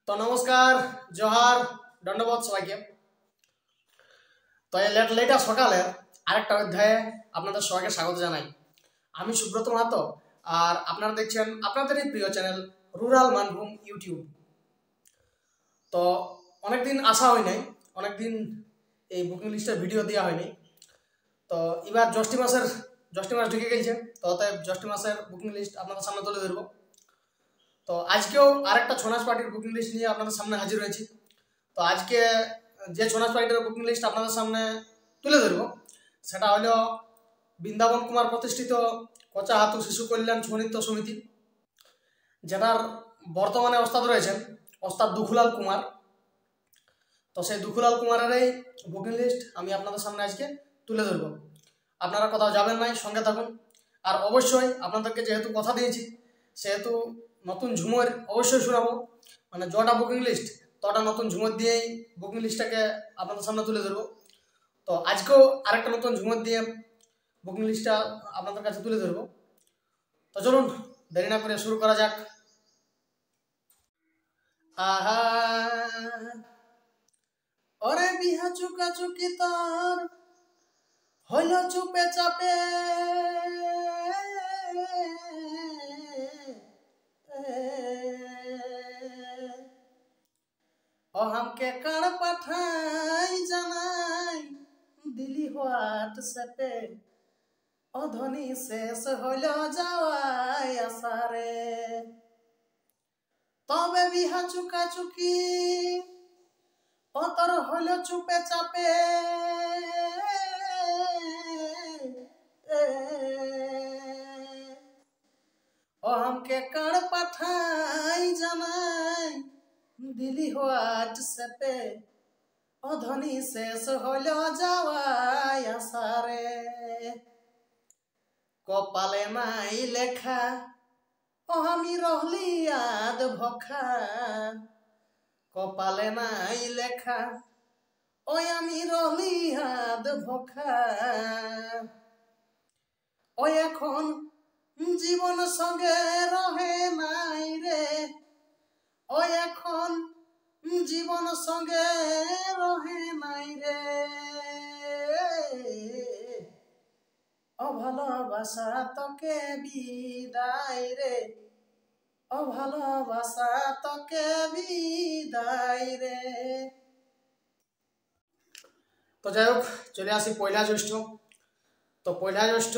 তো নমস্কার, জোহার, দণ্ডবোধ সবাইকে। তো এই লেটা সকালে আরেকটা অধ্যায়ে আপনাদের সবাইকে স্বাগত জানাই। আমি সুব্রত মাহাতো, আর আপনারা দেখছেন আপনাদের এই প্রিয় চ্যানেল রুরাল মানভূম ইউটিউব। তো অনেকদিন আসা হয় নাই, অনেকদিন এই বুকিং লিস্টের ভিডিও দেওয়া হয়নি। তো এবার জ্যৈষ্ঠী মাস ঢুকে গেছে, তো অতএব জ্যৈষ্ঠী মাসের বুকিং লিস্ট আপনাদের সামনে তুলে ধরবো। তো আজকেও আরেকটা ছৌ নাচ পার্টির বুকিং লিস্ট নিয়ে আপনাদের সামনে হাজির হয়েছি। তো আজকে যে ছৌ নাচ পার্টির বুকিং লিস্ট আপনাদের সামনে তুলে ধরব সেটা হলো বৃন্দাবন কুমার প্রতিষ্ঠিত কচা হাতু শিশু কল্যাণ ছৌ নৃত্য সমিতি, যেটার বর্তমানে ওস্তাদ রয়েছেন ওস্তাদ দুখুলাল কুমার। তো সেই দুখুলাল কুমারের এই বুকিং লিস্ট আমি আপনাদের সামনে আজকে তুলে ধরব। আপনারা কোথাও যাবেন নাই, সঙ্গে থাকুন। আর অবশ্যই আপনাদেরকে যেহেতু কথা দিয়েছি, সেহেতু নতুন ঝুমুর অবশ্যই শোনাবো। মানে যটা বুকিং লিস্ট তটা নতুন ঝুমুর দিয়েই বুকিং লিস্টটাকে আপনাদের সামনে তুলে ধরবো। তো আজকেও আরেকটা নতুন ঝুমুর দিয়ে বুকিং লিস্টটা আপনাদের কাছে তুলে ধরবো। তো চলুন দেরি না করে শুরু করা যাক। আহা ওরে বিহা চুকা চুকি তোর হইল চুপে চাপে, ও হামকে কার পাঠাই জানাই দিলি হোয়াটসঅ্যাপে, অধনি শেষ হইল যাওয়াই আসারে, তবে বিহা চুকা চুকি ও তোর হইল চুপে চাপে, ও হামকে কার পাঠাই জানাই দিলি হোয়াটসঅ্যাপে, অধনি শেষ হইল যাওয়াই আসারে, কপালে নাই লেখা ও আমি রহলি আদ ভখা, কপালে নাই লেখা ওই আমি রহলি আদ ভখা, ওই এখন জীবন সঙ্গে রহে নাই রে, ওই এখন জীবন সঙ্গে রহে নাই রে, ও ভালোবাসা তোকে বিদায় রে, ও ভালোবাসা তোকে বিদায় রে। তো যাই হোক, চলে আসি পয়লা জ্যৈষ্ঠ। তো পয়লা জ্যৈষ্ঠ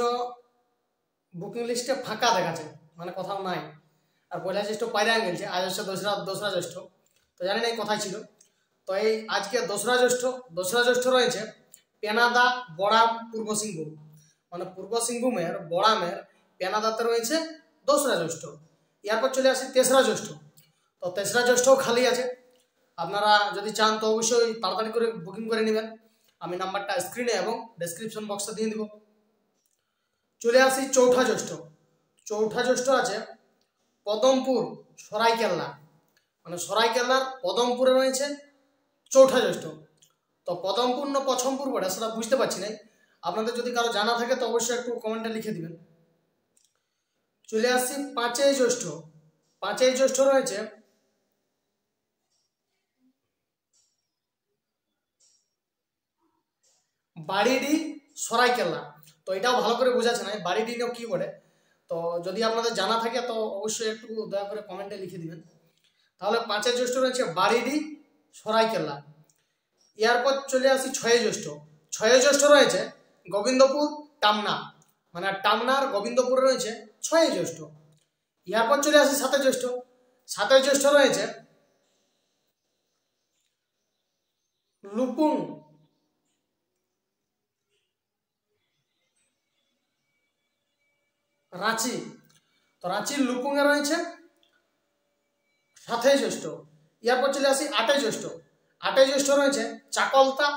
বুকিং লিস্টে ফাঁকা দেখাচ্ছে, মানে কোথাও নাই। আর পয়লা জ্যৈষ্ঠ পায়রা গেছে, আজ হচ্ছে দোসরা জ্যৈষ্ঠ। তো জানেন এই কথাই ছিল। তো এই আজকে দোসরা জ্যৈষ্ঠ রয়েছে পেনাদা বড়াম পূর্ব সিংভূম, মানে পূর্ব সিংভূমের বড়ামের পেনাদাতে রয়েছে দোসরা জ্যৈষ্ঠ। এরপর চলে আসি তেসরা জ্যৈষ্ঠ। তো তেসরা জ্যৈষ্ঠও খালি আছে, আপনারা যদি চান তো অবশ্যই তাড়াতাড়ি করে বুকিং করে নেবেন। আমি নাম্বারটা স্ক্রিনে এবং ডেসক্রিপশন বক্সে দিয়ে দিব। চলে আসি চৌঠা জ্যৈষ্ঠ আছে পদমপুর সরাইকেল্লা, মানে সরাইকেল্লার পদমপুরে রয়েছে চৌঠা জ্যৈষ্ঠ। তো পদমপুর না পছমপুর বটে সেটা বুঝতে পারছি না, আপনাদের যদি কারো জানা থাকে তো অবশ্যই একটু কমেন্টে লিখে দিবেন। চলে আসছি পাঁচই জ্যৈষ্ঠ রয়েছে বাড়িডি সরাইকেল্লা। তো এটাও ভালো করে বোঝাচ্ছে না বাড়িডি কি বলে। তো যদি আপনাদের জানা থাকে তো অবশ্যই একটু দয়া করে কমেন্টে লিখে দিবেন। তাহলে পাঁচই জ্যৈষ্ঠ রয়েছে বাড়িডি সরাইকেল্লা। এরপর চলে আসি ছয় জ্যৈষ্ঠ রয়েছে গোবিন্দপুর টামনা, মানে টামনার গোবিন্দপুরে রয়েছে ছয় জ্যৈষ্ঠ। এরপর চলে আসি সাতই জ্যৈষ্ঠ রয়েছে লুপুং, রাঁচি। তো রাঁচির লুপুংয়ে রয়েছে সাতই জ্যৈষ্ঠ। এরপর চলে আসি আটই জ্যৈষ্ঠ রয়েছে চাকলতা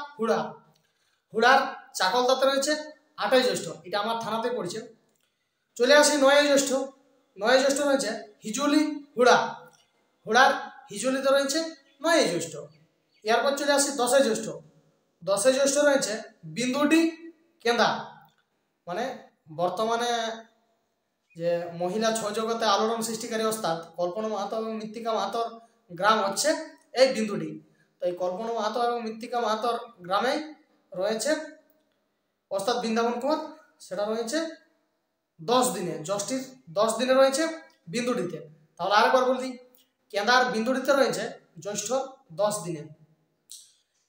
হুড়ার চাকলতাতে রয়েছে আটই জ্যৈষ্ঠ, এটা আমার থানাতে পড়ছে। চলে আসি নয় জ্যৈষ্ঠ রয়েছে হিজুলি হুড়ার হিজুলিতে রয়েছে নয় জ্যৈষ্ঠ। এরপর চলে আসি দশই জ্যৈষ্ঠ রয়েছে বিন্দুডি কেন্দা, মানে বর্তমানে যে মহিলা ছৌ জগতে আলোড়ন সৃষ্টিকারী ওস্তাদ কল্পনা মাহাতো এবং মৃত্তিকা মাহাতোর গ্রাম হচ্ছে এই বিন্দুটি। তো এই কল্পনা মাহাতো এবং মৃত্তিকা মাহাতোর গ্রামে রয়েছে ওস্তাদ বৃন্দাবন কুমার, সেটা রয়েছে 10 দিনে, জ্যৈষ্ঠীর 10 দিনে রয়েছে বিন্দুটিতে। তাহলে আরেকবার বলি, কেদার বিন্দুটিতে রয়েছে জ্যৈষ্ঠ 10 দিনে।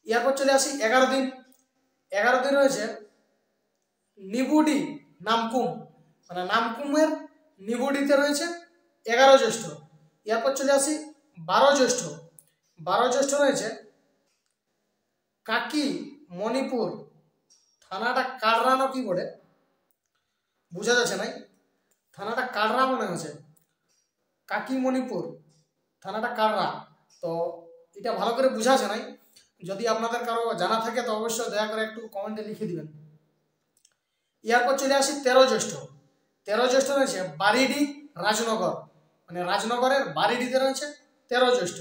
এরপর চলে আসি 11 দিন। 11 দিন রয়েছে নিবুডি নামকুম, মানে নামকুমের নিবুডিতে রয়েছে 11 জ্যৈষ্ঠ। এরপর চলে আসি 12 জ্যৈষ্ঠ। 12 জ্যৈষ্ঠ রয়েছে কাকি মণিপুর, থানাটা কাড়রানো কি করে বোঝা যাচ্ছে নাই, থানাটা কাড়রা মনে হচ্ছে, কাকি মণিপুর থানাটা কাড়রা। তো এটা ভালো করে বোঝা আছে নাই, যদি আপনাদের কারো জানা থাকে তো অবশ্যই দয়া করে একটু কমেন্টে লিখে দিবেন। এরপর চলে আসি 13 জ্যৈষ্ঠ। 13 জ্যৈষ্ঠ রয়েছে বারিডি রাজনগর, মানে রাজনগরের বারিডিতে রয়েছে 13 জ্যৈষ্ঠ।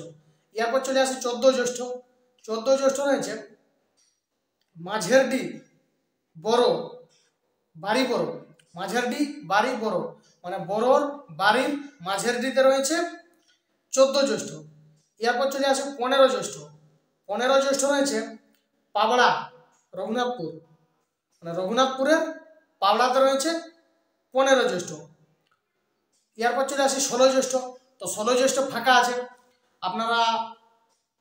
এরপর চলে আসি 14 জ্যৈষ্ঠ। 14 জ্যৈষ্ঠ রয়েছে মাঝেরডি বড় বাড়ি বড়, মাঝেরডি বাড়ি বড়, মানে বড়োর বাড়ির মাঝেরডিতে রয়েছে 14 জ্যৈষ্ঠ। এরপর চলে আসে 15 জ্যৈষ্ঠ। 15 জ্যৈষ্ঠ রয়েছে পাবড়া রঘুনাথপুর, মানে রঘুনাথপুরের পাবড়াতে রয়েছে 15 জ্যৈষ্ঠ। এরপর চলে আসি 16 জ্যৈষ্ঠ। তো 16 জ্যৈষ্ঠ ফাঁকা আছে, আপনারা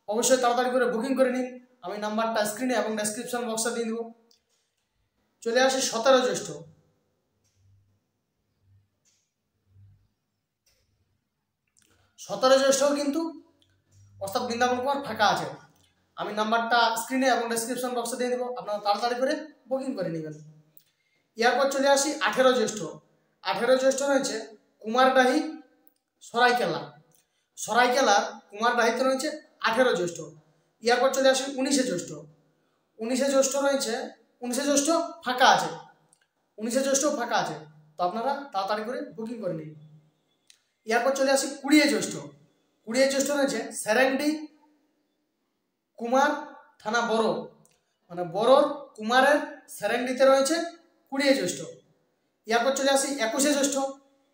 অবশ্যই তাড়াতাড়ি করে বুকিং করে নিন, আমি নাম্বারটা স্ক্রিনে এবং ডেসক্রিপশন বক্সে দিয়ে দেবো। চলে আসি 17 জ্যৈষ্ঠ। 17 জ্যৈষ্ঠও কিন্তু ওস্তাদ বৃন্দাবন কুমার ফাঁকা আছে, আমি নাম্বারটা স্ক্রিনে এবং ডেসক্রিপশন বক্সে দিয়ে দেবো, আপনারা তাড়াতাড়ি করে বুকিং করে নেবেন। এরপর চলে আসি 18 জ্যৈষ্ঠ। 18 জ্যৈষ্ঠ রয়েছে কুমারডাহি সরাইকেলা, সরাইকেলার কুমারডাহিতে রয়েছে 18 জ্যৈষ্ঠ। এরপর চলে আসি 19 জ্যৈষ্ঠ। 19 জ্যৈষ্ঠ রয়েছে, 19 জ্যৈষ্ঠ ফাঁকা আছে, 19 জ্যৈষ্ঠ ফাঁকা আছে, তো আপনারা তাড়াতাড়ি করে বুকিং করে নিন। এরপর চলে আসি 20 জ্যৈষ্ঠ। 20 জ্যৈষ্ঠ রয়েছে সেরেন্ডি কুমার থানা বড়, মানে বড়োর কুমারের সেরেন্ডিতে রয়েছে 20 জ্যৈষ্ঠ। এরপর চলে আসি 21 জ্যৈষ্ঠ।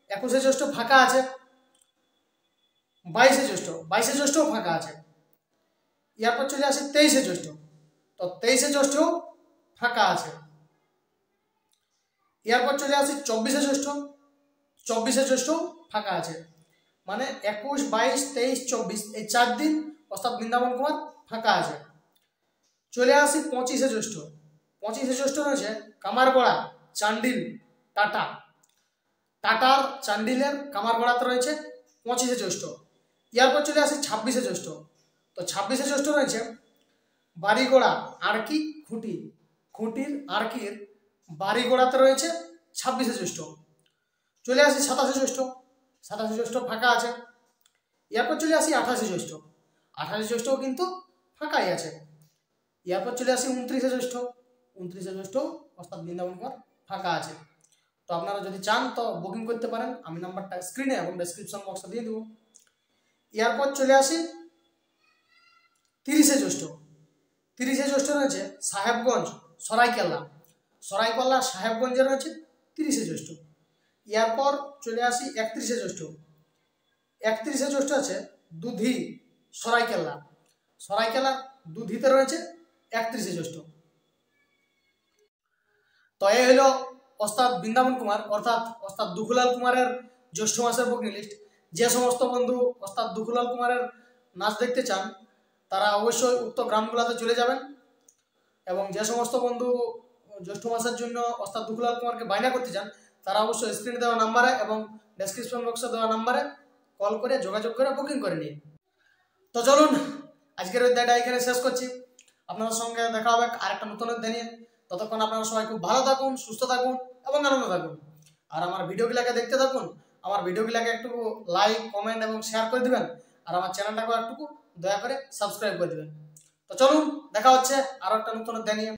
21 জ্যৈষ্ঠ ফাঁকা আছে। 22 জ্যৈষ্ঠ, 22 জ্যৈষ্ঠও ফাঁকা আছে। এরপর চলে আসি 23 জ্যৈষ্ঠ। তো 23 জ্যৈষ্ঠ ফাঁকা আছে। এরপর চলে আসি 24 জ্যৈষ্ঠ। 24 জ্যৈষ্ঠ ফাঁকা আছে, মানে 21, 22, 23, 24 এই 4 দিন ওস্তাদ বৃন্দাবন কুমার ফাঁকা আছে। চলে আসি 25 জ্যৈষ্ঠ। 25 জ্যৈষ্ঠ রয়েছে কামারগড়া চান্ডিল টাটা, টাটার চান্ডিলের কামারগড়াতে রয়েছে 25 জ্যৈষ্ঠ। এরপর চলে আসি 26 জ্যৈষ্ঠ। তো 26 জ্যৈষ্ঠ রয়েছে বাড়িগোড়া আরকি খুঁটি, খুঁটির আরকির বাড়িগোড়াতে রয়েছে 26 জ্যৈষ্ঠ। চলে আসি 27 জ্যৈষ্ঠ। 27 জ্যৈষ্ঠ ফাঁকা আছে। এরপর চলে আসি 28 জ্যৈষ্ঠ। 28 জ্যৈষ্ঠও কিন্তু ফাঁকাই আছে। এরপর চলে আসি 29 জ্যৈষ্ঠ। 29 জ্যৈষ্ঠ ওস্তাদ বৃন্দাবন কুমার ফাঁকা আছে, তো আপনারা যদি চান তো বুকিং করতে পারেন, আমি নাম্বারটা স্ক্রিনে এবং ডেসক্রিপশন বক্সে দিয়ে দেবো। এরপর চলে আসি 30 জ্যৈষ্ঠ। 30 জ্যৈষ্ঠ রয়েছে সাহেবগঞ্জ সরাইকেল্লা, সরাইকেল্লা সাহেবগঞ্জে রয়েছে 30 জ্যৈষ্ঠ। এরপর চলে আসি 31 জ্যৈষ্ঠ। 31 জ্যৈষ্ঠ আছে দুধি সরাইকেল্লা, সরাইকেল্লা দুধিতে রয়েছে 31 জ্যৈষ্ঠ। তো এই হলো ওস্তাদ বৃন্দাবন কুমার অর্থাৎ ওস্তাদ দুখুলাল কুমারের জ্যৈষ্ঠ মাসের বুকিং লিস্ট। যে সমস্ত বন্ধু ওস্তাদ দুখুলাল কুমারের নাচ দেখতে চান তারা অবশ্যই উক্ত গ্রামগুলোতে চলে যাবেন, এবং যে সমস্ত বন্ধু জ্যৈষ্ঠ মাসের জন্য ওস্তাদ দুখুলাল কুমারকে বায়না করতে চান তারা অবশ্যই স্ক্রিনে দেওয়া নাম্বারে এবং ডেসক্রিপশন বক্সে দেওয়া নাম্বারে কল করে যোগাযোগ করে বুকিং করে নিন। তো চলুন আজকের অধ্যায়টা এখানে শেষ করছি, আপনাদের সঙ্গে দেখা হবে আরেকটা নতুন অধ্যায় নিয়ে। ততক্ষণ আপনারা সবাই খুব ভালো থাকুন, সুস্থ থাকুন এবং আনন্দ থাকুন, আর আমার ভিডিওগুলোকে দেখতে থাকুন। আমার ভিডিওগুলোকে একটু লাইক, কমেন্ট এবং শেয়ার করে দিবেন, আর আমার চ্যানেলটাকে একটু দয়া করে সাবস্ক্রাইব করে দিবেন। তো চলুন দেখা হচ্ছে আরো একটা নতুন অধ্যায় নিয়ে।